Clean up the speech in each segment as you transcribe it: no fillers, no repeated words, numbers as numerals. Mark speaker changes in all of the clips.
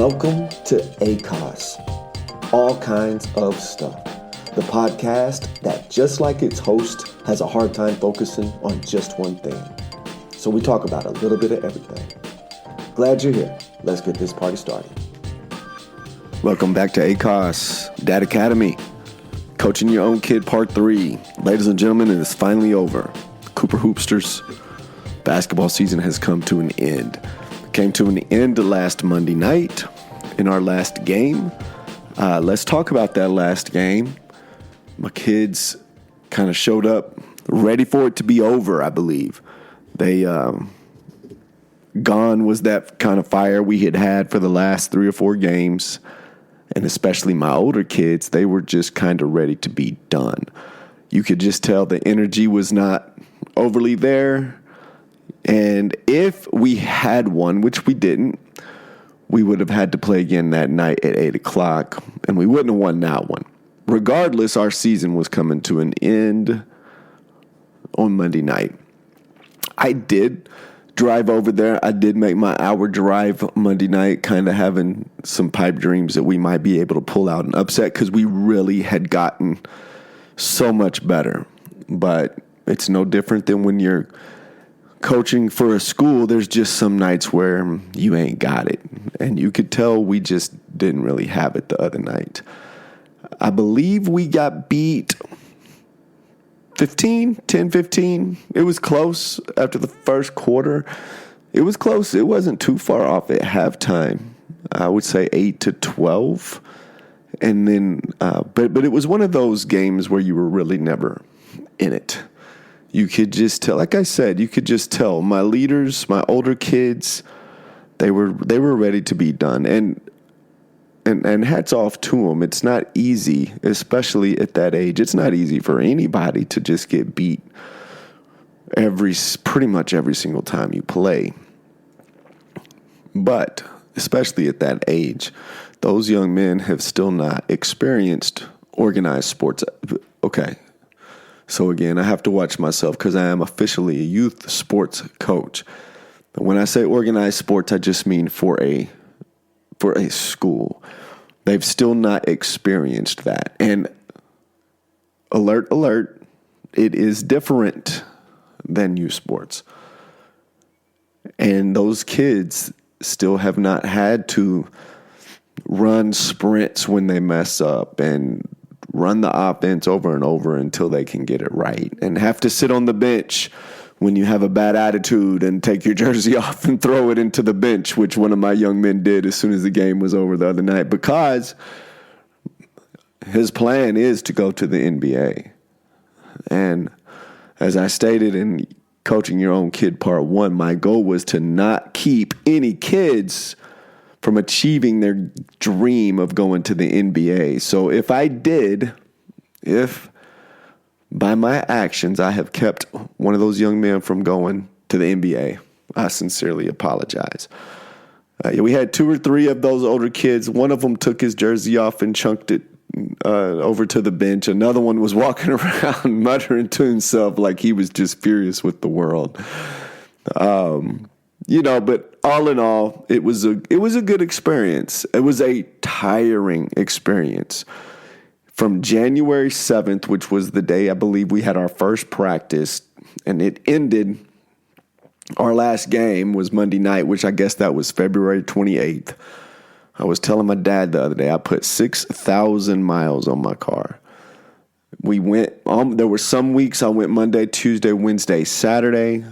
Speaker 1: Welcome to ACOS, All Kinds of Stuff, the podcast that, just like its host, has a hard time focusing on just one thing. So we talk about a little bit of everything. Glad you're here. Let's get this party started. Welcome back to ACOS, Dad Academy, Coaching Your Own Kid Part 3. Ladies and gentlemen, it is finally over. Cooper Hoopsters basketball season has come to an end. Came to an end last Monday night in our last game. Let's talk about that last game. My kids kind of showed up ready for it to be over, I believe. They gone was that kind of fire we had for the last 3 or 4 games. And especially my older kids, they were just kind of ready to be done. You could just tell the energy was not overly there. And if we had won, which we didn't, we would have had to play again that night at 8 o'clock, and we wouldn't have won that one. Regardless, our season was coming to an end on Monday night. I did drive over there. I did make my hour drive Monday night, kind of having some pipe dreams that we might be able to pull out an upset because we really had gotten so much better. But it's no different than when you're coaching for a school. There's just some nights where you ain't got it. And you could tell we just didn't really have it the other night. I believe we got beat 10-15. It was close after the first quarter. It was close. It wasn't too far off at halftime. I would say 8-12. And then, but it was one of those games where you were really never in it. You could just tell, like I said, you could just tell my leaders, my older kids, they were ready to be done. And hats off to them. It's not easy, especially at that age. It's not easy for anybody to just get beat pretty much every single time you play. But especially at that age, those young men have still not experienced organized sports. Okay. So again, I have to watch myself because I am officially a youth sports coach. When I say organized sports, I just mean for a school. They've still not experienced that. And alert, it is different than youth sports. And those kids still have not had to run sprints when they mess up and run the offense over and over until they can get it right, and have to sit on the bench when you have a bad attitude and take your jersey off and throw it into the bench, which one of my young men did as soon as the game was over the other night, because his plan is to go to the NBA. And as I stated in Coaching Your Own Kid Part 1, my goal was to not keep any kids from achieving their dream of going to the NBA. So if by my actions I have kept one of those young men from going to the NBA, I sincerely apologize. We had 2 or 3 of those older kids. One of them took his jersey off and chunked it over to the bench. Another one was walking around muttering to himself like he was just furious with the world. But all in all, it was a good experience. It was a tiring experience. From January 7th, which was the day I believe we had our first practice, and it ended, our last game was Monday night, which I guess that was February 28th. I was telling my dad the other day, I put 6,000 miles on my car. We went, there were some weeks I went Monday, Tuesday, Wednesday, Saturday.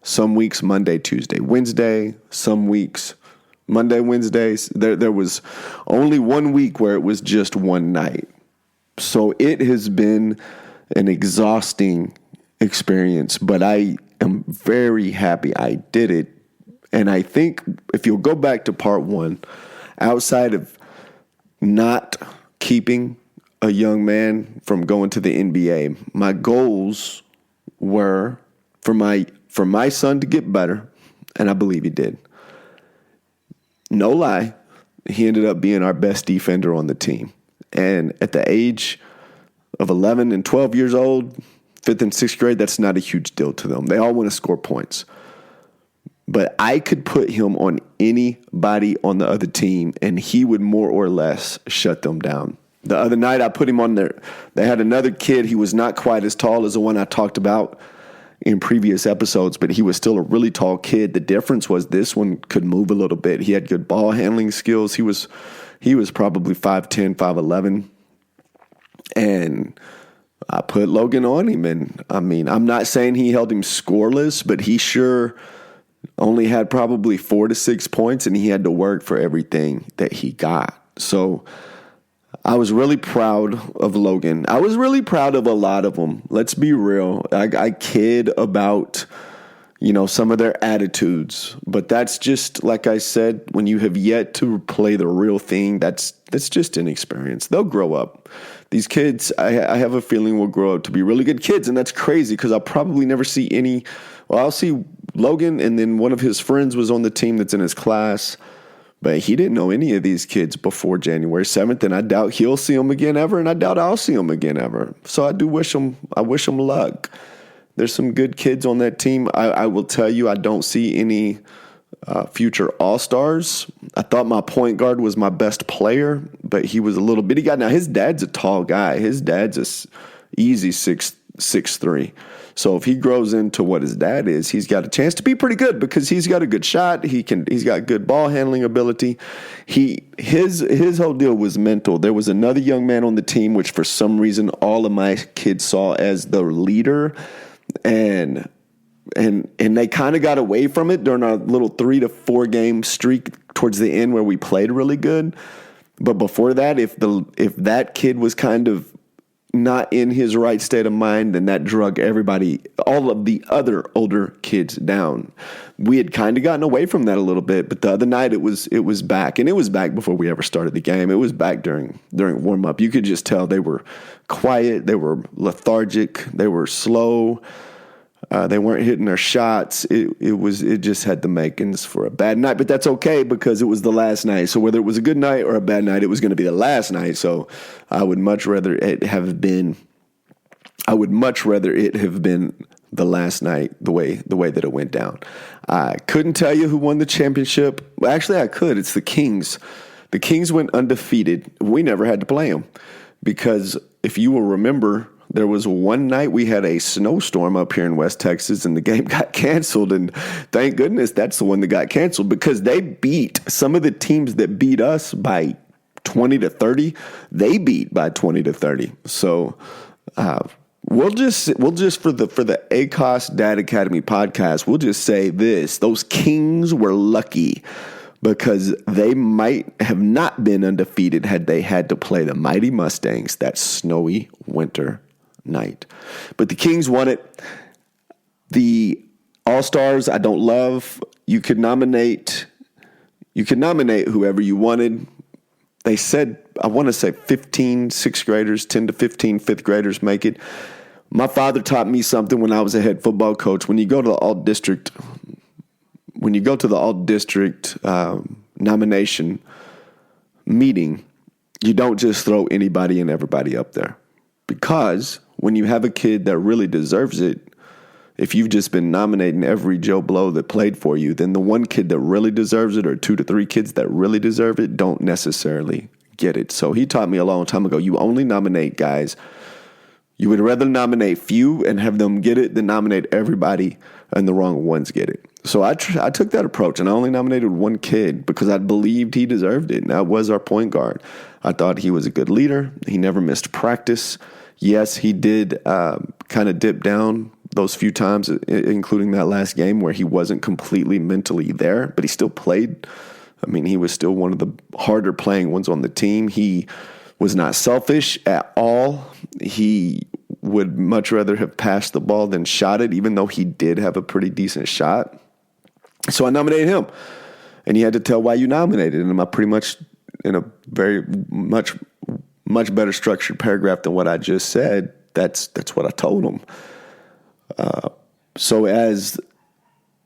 Speaker 1: Some weeks Monday, Tuesday, Wednesday. Some weeks Monday, Wednesdays. There was only one week where it was just one night. So it has been an exhausting experience, but I am very happy I did it. And I think if you'll go back to Part 1, outside of not keeping a young man from going to the NBA, my goals were for my son to get better, and I believe he did. No lie, he ended up being our best defender on the team. And at the age of 11 and 12 years old, 5th and 6th grade, that's not a huge deal to them. They all want to score points. But I could put him on anybody on the other team, and he would more or less shut them down. The other night, I put him on there. They had another kid. He was not quite as tall as the one I talked about in previous episodes, but he was still a really tall kid. The difference was this one could move a little bit. He had good ball handling skills. He was probably 5'10", 5'11", and I put Logan on him. And I mean, I'm not saying he held him scoreless, but he sure only had probably 4 to 6 points, and he had to work for everything that he got. So I was really proud of Logan. I was really proud of a lot of them. Let's be real. I kid about, some of their attitudes, but that's just, like I said, when you have yet to play the real thing, that's just an experience. They'll grow up. These kids, I have a feeling, will grow up to be really good kids, and that's crazy because I'll probably never see any. Well, I'll see Logan, and then one of his friends was on the team that's in his class, but he didn't know any of these kids before January 7th, and I doubt he'll see them again ever, and I doubt I'll see them again ever. So I wish them luck. There's some good kids on that team. I will tell you, I don't see any future All-Stars. I thought my point guard was my best player, but he was a little bitty guy. Now, his dad's a tall guy. His dad's a easy 6'3". So if he grows into what his dad is, he's got a chance to be pretty good because he's got a good shot. He's got good ball handling ability. His whole deal was mental. There was another young man on the team, which for some reason all of my kids saw as the leader, and they kind of got away from it during our little 3 to 4 game streak towards the end where we played really good. But before that, if that kid was kind of not in his right state of mind, then that drug all of the other older kids down. We had kind of gotten away from that a little bit, but the other night it was back, and it was back before we ever started the game. It was back during warm up. You could just tell they were quiet, they were lethargic, they were slow. They weren't hitting their shots. It just had the makings for a bad night, but that's okay because it was the last night. So whether it was a good night or a bad night, it was going to be the last night. So I would much rather it have been the last night the way that it went down. I couldn't tell you who won the championship. Well, actually, I could. It's the Kings. The Kings went undefeated. We never had to play them because if you will remember, there was one night we had a snowstorm up here in West Texas and the game got canceled. And thank goodness that's the one that got canceled because they beat some of the teams that beat us by 20 to 30. They beat by 20 to 30. So we'll just for the ACOS Dad Academy podcast, we'll just say this. Those Kings were lucky because they might have not been undefeated had they had to play the Mighty Mustangs that snowy winter night. But the Kings won it. The All-Stars I don't love. You could nominate whoever you wanted. They said, I want to say 15 sixth graders, 10 to 15 fifth graders make it. My father taught me something when I was a head football coach. When you go to the all-district nomination meeting, you don't just throw anybody and everybody up there. Because when you have a kid that really deserves it, if you've just been nominating every Joe Blow that played for you, then the one kid that really deserves it or 2 to 3 kids that really deserve it don't necessarily get it. So he taught me a long time ago, you only nominate guys. You would rather nominate few and have them get it than nominate everybody and the wrong ones get it. So I took that approach, and I only nominated one kid because I believed he deserved it, and that was our point guard. I thought he was a good leader. He never missed practice. Yes, he did kind of dip down those few times, including that last game where he wasn't completely mentally there, but he still played. I mean, he was still one of the harder playing ones on the team. He was not selfish at all. He would much rather have passed the ball than shot it, even though he did have a pretty decent shot. So I nominated him, and he had to tell why you nominated him. I pretty much, in a very much better structured paragraph than what I just said, that's what I told him. So as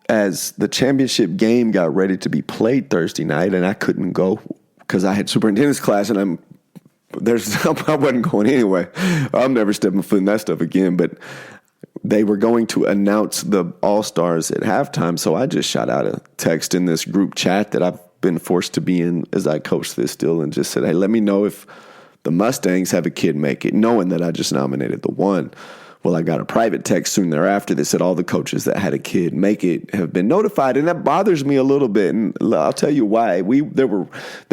Speaker 1: the championship game got ready to be played Thursday night, and I couldn't go because I had superintendent's class, and I wasn't going anyway. I'm never stepping foot in that stuff again. But they were going to announce the All-Stars at halftime. So I just shot out a text in this group chat that I've been forced to be in as I coach this still, and just said, hey, let me know if the Mustangs have a kid make it, knowing that I just nominated the one. Well, I got a private text soon thereafter that said all the coaches that had a kid make it have been notified, and that bothers me a little bit. And I'll tell you why. There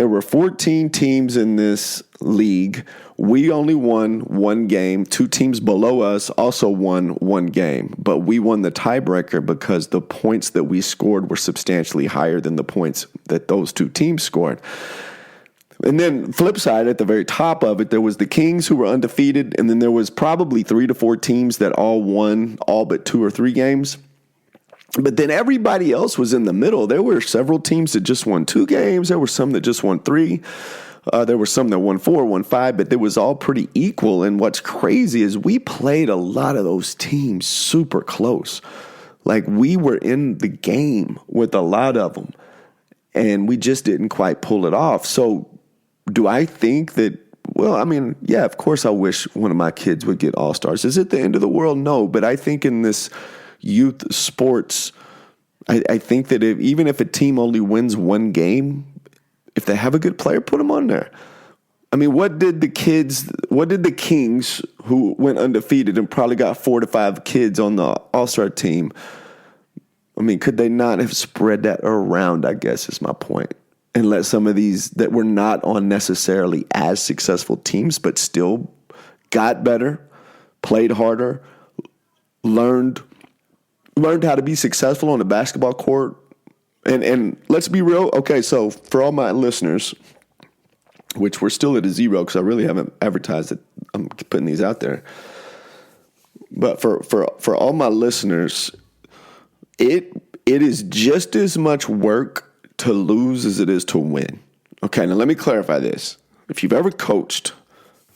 Speaker 1: were 14 teams in this league. We only won one game. 2 teams below us also won one game, but we won the tiebreaker because the points that we scored were substantially higher than the points that those 2 teams scored. And then flip side, at the very top of it, there was the Kings, who were undefeated, and then there was probably 3 to 4 teams that all won all but 2 or 3 games. But then everybody else was in the middle. There were several teams that just won 2 games. There were some that just won 3. There were some that won 4, won 5, but it was all pretty equal. And what's crazy is we played a lot of those teams super close. Like, we were in the game with a lot of them, and we just didn't quite pull it off. So do I think that, well, I mean, yeah, of course I wish one of my kids would get All-Stars. Is it the end of the world? No, but I think in this youth sports, I think that even if a team only wins one game, if they have a good player, put them on there. I mean, what did the Kings, who went undefeated and probably got 4 to 5 kids on the All-Star team, I mean, could they not have spread that around, I guess is my point, and let some of these that were not on necessarily as successful teams but still got better, played harder, learned how to be successful on the basketball court. And let's be real. Okay, so for all my listeners, which we're still at a 0 because I really haven't advertised it, I'm putting these out there. But for all my listeners, it is just as much work to lose as it is to win. Okay, now let me clarify this. If you've ever coached,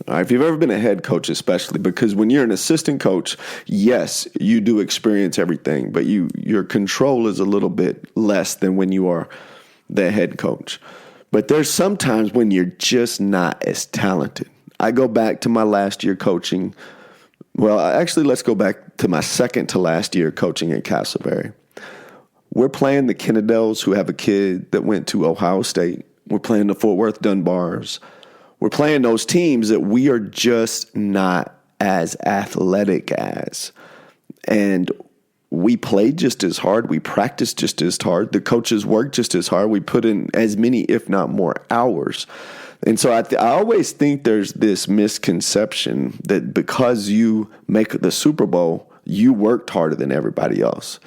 Speaker 1: all right, if you've ever been a head coach especially, because when you're an assistant coach, yes, you do experience everything, but your control is a little bit less than when you are the head coach. But there's sometimes when you're just not as talented. I go back to my last year coaching. Well, actually, let's go back to my second to last year coaching at Castleberry. We're playing the Kennedales, who have a kid that went to Ohio State. We're playing the Fort Worth Dunbars. We're playing those teams that we are just not as athletic as. And we played just as hard. We practiced just as hard. The coaches worked just as hard. We put in as many, if not more, hours. And so I always think there's this misconception that because you make the Super Bowl, you worked harder than everybody else.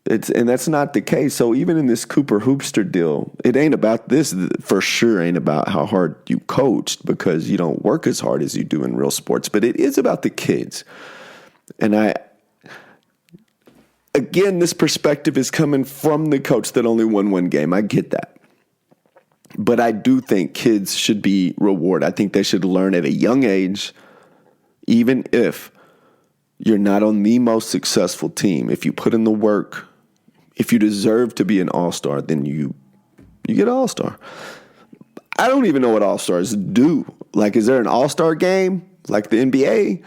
Speaker 1: And that's not the case. So even in this Cooper Hoopster deal, it ain't about this, for sure ain't about how hard you coached, because you don't work as hard as you do in real sports, but it is about the kids. And again, this perspective is coming from the coach that only won one game. I get that. But I do think kids should be rewarded. I think they should learn at a young age, even if you're not on the most successful team. If you put in the work, if you deserve to be an all-star, then you get an all-star. I don't even know what all-stars do. Like, is there an all-star game like the NBA?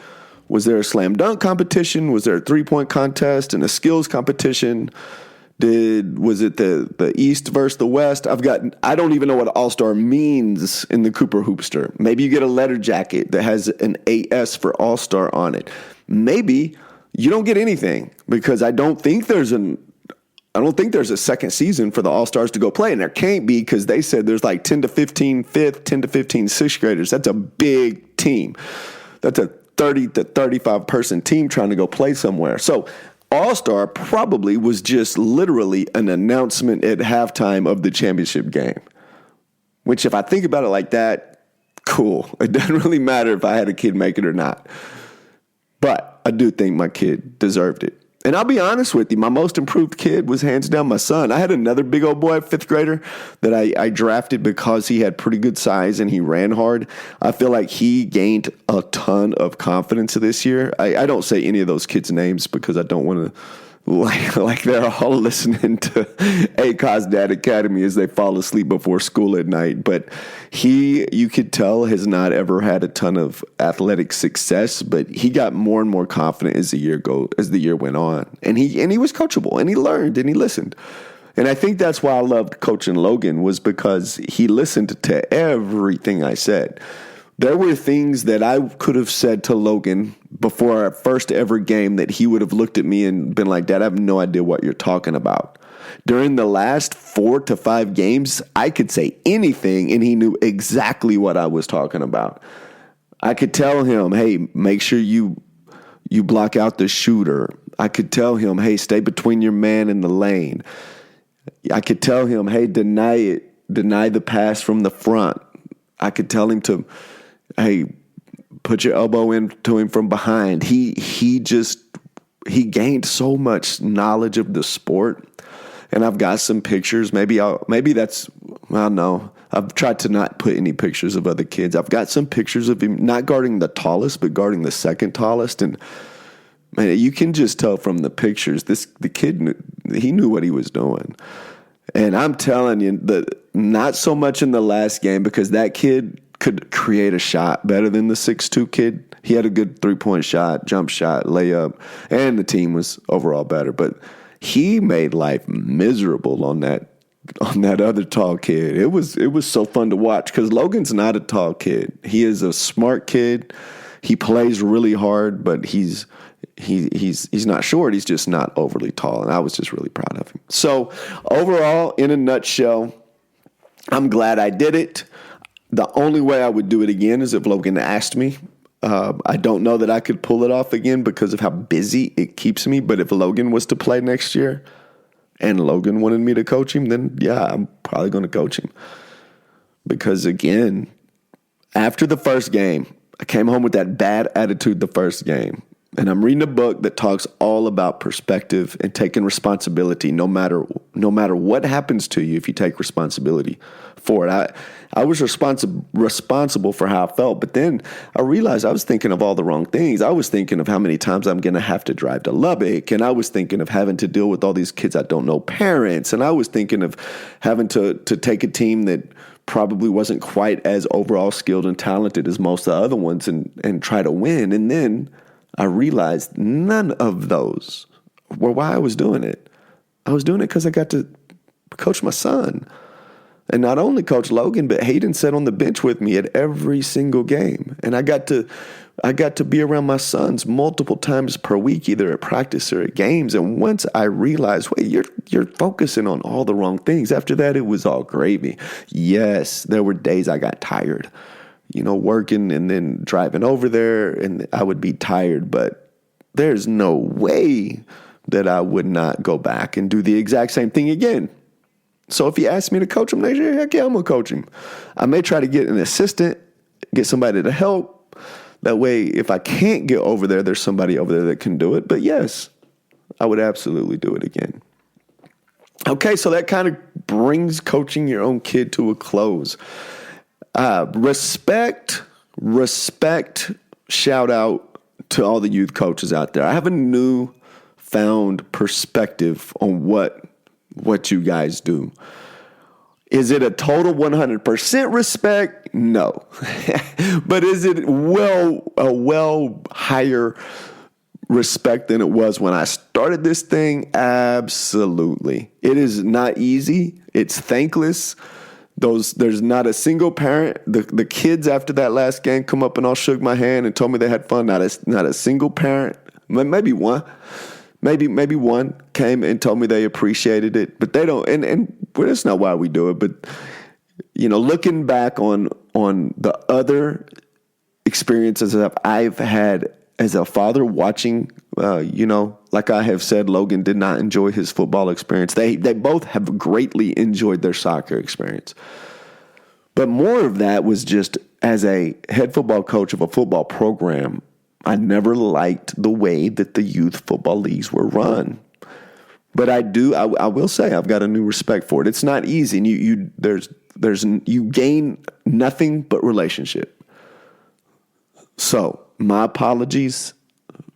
Speaker 1: Was there a slam dunk competition? Was there a three-point contest and a skills competition? Was it the East versus the West? I don't even know what all-star means in the Cooper Hoopster. Maybe you get a letter jacket that has an AS for all-star on it. Maybe you don't get anything, because I don't think there's a second season for the All-Stars to go play, and there can't be, because they said there's like 10 to 15 fifth, 10 to 15 sixth graders. That's a big team. That's a 30 to 35 person team trying to go play somewhere. So All-Star probably was just literally an announcement at halftime of the championship game, which, if I think about it like that, cool. It doesn't really matter if I had a kid make it or not. But I do think my kid deserved it. And I'll be honest with you, my most improved kid was hands down my son. I had another big old boy, fifth grader, that I drafted because he had pretty good size and he ran hard. I feel like he gained a ton of confidence this year. I don't say any of those kids' names because I don't want to like they're all listening to ACOS Dad Academy as they fall asleep before school at night. But you could tell, has not ever had a ton of athletic success, but he got more and more confident as the year went on. And he was coachable, and he learned, and he listened. And I think that's why I loved coaching Logan, was because he listened to everything I said. There were things that I could have said to Logan before our first ever game that he would have looked at me and been like, Dad, I have no idea what you're talking about. During the last 4 to 5 games, I could say anything and he knew exactly what I was talking about. I could tell him, hey, make sure you block out the shooter. I could tell him, hey, stay between your man and the lane. I could tell him, hey, deny the pass from the front. I could tell him to, hey, put your elbow into him from behind. He gained so much knowledge of the sport. And I've got some pictures. I don't know. I've tried to not put any pictures of other kids. I've got some pictures of him not guarding the tallest, but guarding the second tallest. And man, you can just tell from the pictures, the kid, he knew what he was doing. And I'm telling you, not so much in the last game, because that kid could create a shot better than the 6'2" kid. He had a good 3-point shot, jump shot, layup, and the team was overall better. But he made life miserable on that other tall kid. It was so fun to watch, because Logan's not a tall kid. He is a smart kid. He plays really hard, but he's not short. He's just not overly tall, and I was just really proud of him. So overall, in a nutshell, I'm glad I did it. The only way I would do it again is if Logan asked me. I don't know that I could pull it off again because of how busy it keeps me. But if Logan was to play next year and Logan wanted me to coach him, then yeah, I'm probably going to coach him. Because again, after the first game, I came home with that bad attitude the first game. And I'm reading a book that talks all about perspective and taking responsibility no matter what happens to you if you take responsibility for it. I was responsible for how I felt, but then I realized I was thinking of all the wrong things. I was thinking of how many times I'm going to have to drive to Lubbock, and I was thinking of having to deal with all these kids that don't know parents, and I was thinking of having to take a team that probably wasn't quite as overall skilled and talented as most of the other ones and try to win. And then I realized none of those were why I was doing it. I was doing it because I got to coach my son. And not only coach Logan, but Hayden sat on the bench with me at every single game. And I got to be around my sons multiple times per week, either at practice or at games. And once I realized, wait, you're focusing on all the wrong things. After that, it was all gravy. Yes, there were days I got tired, working and then driving over there, and I would be tired, but there's no way that I would not go back and do the exact same thing again. So if you ask me to coach him next year, heck yeah, I'm going to coach him. I may try to get an assistant, get somebody to help. That way, if I can't get over there, there's somebody over there that can do it. But yes, I would absolutely do it again. Okay, so that kind of brings coaching your own kid to a close. Respect, shout out to all the youth coaches out there. I have a new found perspective on what you guys do. Is it a total 100% respect? No. But is it a well higher respect than it was when I started this thing? Absolutely. It is not easy. It's thankless. There's not a single parent. The kids after that last game come up and all shook my hand and told me they had fun. Not a single parent. Maybe one. Maybe one came and told me they appreciated it, but they don't. And well, that's not why we do it. But looking back on the other experiences that I've had as a father, watching, like I have said, Logan did not enjoy his football experience. They both have greatly enjoyed their soccer experience. But more of that was just as a head football coach of a football program, I never liked the way that the youth football leagues were run. But I will say I've got a new respect for it. It's not easy, and you gain nothing but relationship. So my apologies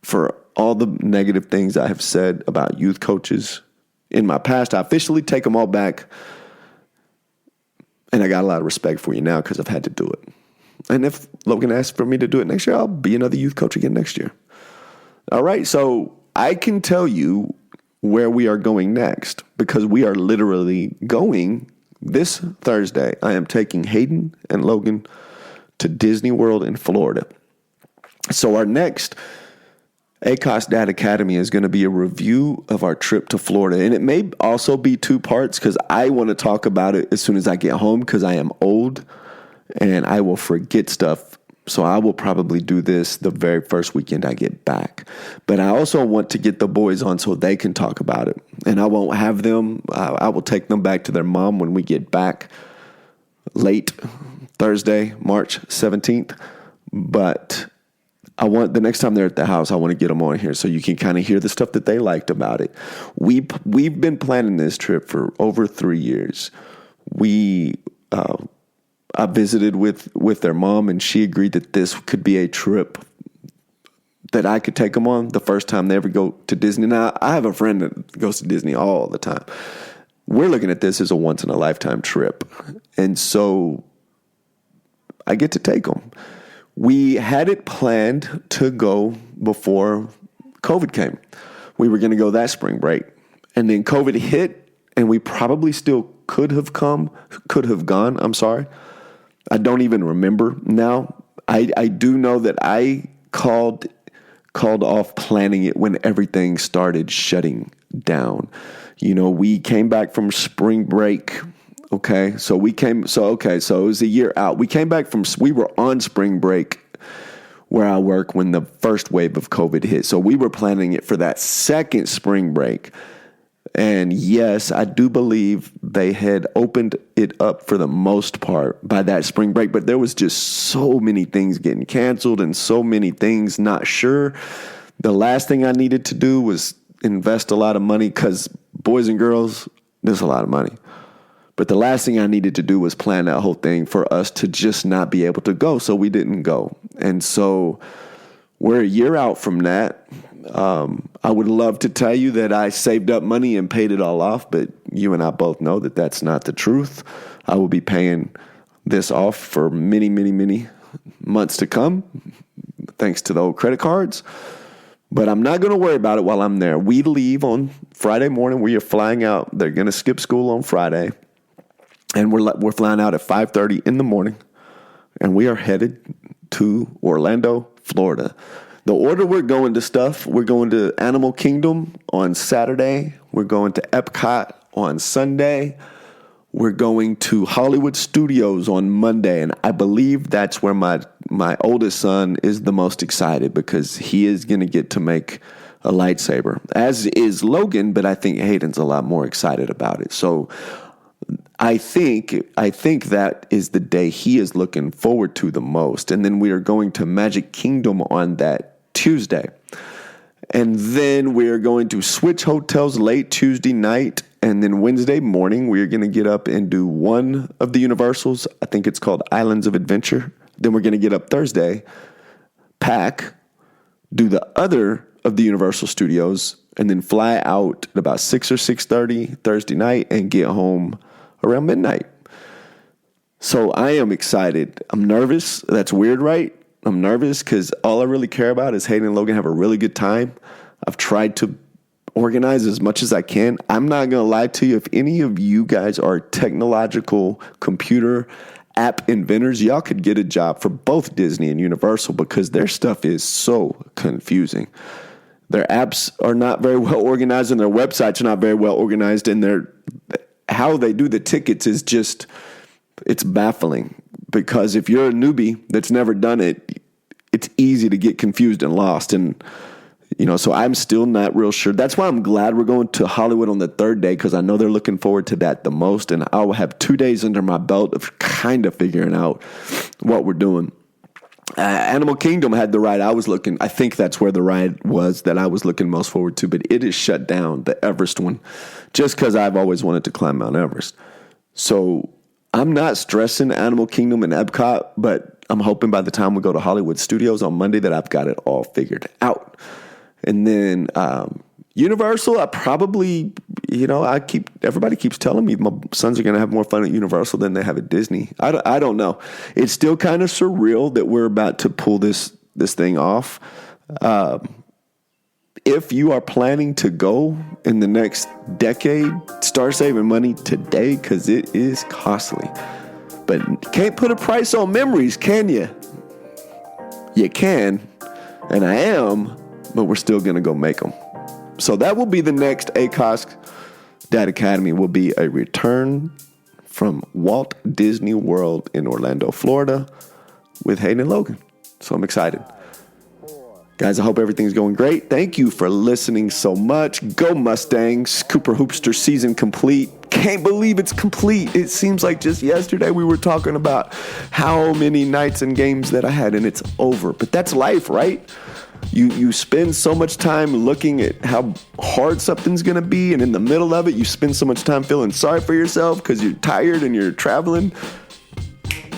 Speaker 1: for all the negative things I have said about youth coaches in my past. I officially take them all back. And I got a lot of respect for you now because I've had to do it. And if Logan asks for me to do it next year, I'll be another youth coach again next year. All right, so I can tell you where we are going next because we are literally going this Thursday. I am taking Hayden and Logan to Disney World in Florida. So our next ACOS Dad Academy is going to be a review of our trip to Florida. And it may also be 2 parts because I want to talk about it as soon as I get home because I am old and I will forget stuff. So I will probably do this the very first weekend I get back. But I also want to get the boys on so they can talk about it. And I won't have them. I will take them back to their mom when we get back late Thursday, March 17th. But I want the next time they're at the house, I want to get them on here so you can kind of hear the stuff that they liked about it. We've been planning this trip for over 3 years. I visited with their mom, and she agreed that this could be a trip that I could take them on the first time they ever go to Disney. Now, I have a friend that goes to Disney all the time. We're looking at this as a once-in-a-lifetime trip, and so I get to take them. We had it planned to go before COVID came. We were going to go that spring break, and then COVID hit, and we probably still could have gone. I don't even remember now. I do know that I called off planning it when everything started shutting down. You know, we came back from spring break. Okay. So it was a year out. We were on spring break where I work when the first wave of COVID hit. So we were planning it for that second spring break. And yes, I do believe they had opened it up for the most part by that spring break, but there was just so many things getting canceled and so many things not sure. The last thing I needed to do was invest a lot of money because boys and girls, there's a lot of money. But the last thing I needed to do was plan that whole thing for us to just not be able to go. So we didn't go. And so we're a year out from that. I would love to tell you that I saved up money and paid it all off, but you and I both know that that's not the truth. I will be paying this off for many, many, many months to come, thanks to the old credit cards. But I'm not going to worry about it while I'm there. We leave on Friday morning. We are flying out. They're going to skip school on Friday. And we're flying out at 5:30 in the morning. And we are headed to Orlando, Florida. The order we're going to Animal Kingdom on Saturday. We're going to Epcot on Sunday. We're going to Hollywood Studios on Monday. And I believe that's where my oldest son is the most excited because he is going to get to make a lightsaber, as is Logan, but I think Hayden's a lot more excited about it. So I think that is the day he is looking forward to the most. And then we are going to Magic Kingdom on that Tuesday. And then we are going to switch hotels late Tuesday night. And then Wednesday morning, we are going to get up and do one of the Universals. I think it's called Islands of Adventure. Then we're going to get up Thursday, pack, do the other of the Universal Studios, and then fly out at about 6 or 6:30 Thursday night and get home around midnight. So I am excited. I'm nervous. That's weird, right? I'm nervous because all I really care about is Hayden and Logan have a really good time. I've tried to organize as much as I can. I'm not going to lie to you. If any of you guys are technological computer app inventors, y'all could get a job for both Disney and Universal because their stuff is so confusing. Their apps are not very well organized and their websites are not very well organized, and how they do the tickets is just, it's baffling. Because if you're a newbie that's never done it, it's easy to get confused and lost. And, so I'm still not real sure. That's why I'm glad we're going to Hollywood on the third day, because I know they're looking forward to that the most. And I will have 2 days under my belt of kind of figuring out what we're doing. Animal Kingdom had the ride I think that's where the ride was that I was looking most forward to, but it is shut down, the Everest one, just because I've always wanted to climb Mount Everest. So I'm not stressing Animal Kingdom and Epcot, but I'm hoping by the time we go to Hollywood Studios on Monday that I've got it all figured out. And then Universal, I probably, everybody keeps telling me my sons are going to have more fun at Universal than they have at Disney. I don't know. It's still kind of surreal that we're about to pull this thing off. If you are planning to go in the next decade, start saving money today because it is costly. But you can't put a price on memories, can you? You can, and I am, but we're still going to go make them. So that will be the next ACOS Dad Academy, will be a return from Walt Disney World in Orlando, Florida with Hayden and Logan. So I'm excited. Guys, I hope everything's going great. Thank you for listening so much. Go Mustangs. Cooper Hoopster season complete. Can't believe it's complete. It seems like just yesterday we were talking about how many nights and games that I had, and it's over. But that's life, right? You spend so much time looking at how hard something's going to be, and in the middle of it, you spend so much time feeling sorry for yourself because you're tired and you're traveling.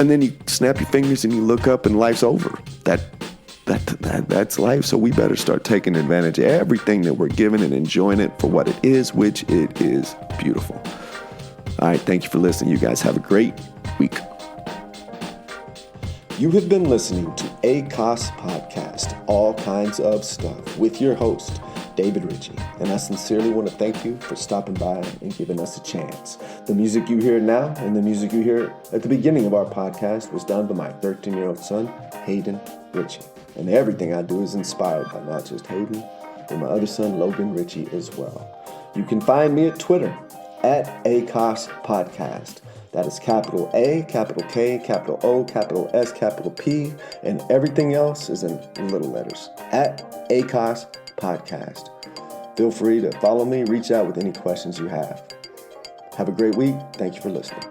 Speaker 1: And then you snap your fingers and you look up and life's over. That's life, so we better start taking advantage of everything that we're given and enjoying it for what it is, which it is beautiful. All right, thank you for listening. You guys have a great week. You have been listening to ACOS Podcast, All Kinds of Stuff, with your host, David Ritchie. And I sincerely want to thank you for stopping by and giving us a chance. The music you hear now and the music you hear at the beginning of our podcast was done by my 13-year-old son, Hayden Ritchie. And everything I do is inspired by not just Hayden, but my other son, Logan Ritchie, as well. You can find me at Twitter at ACOS Podcast. That is capital A, capital K, capital O, capital S, capital P, and everything else is in little letters. At ACOS Podcast. Feel free to follow me, reach out with any questions you have. Have a great week. Thank you for listening.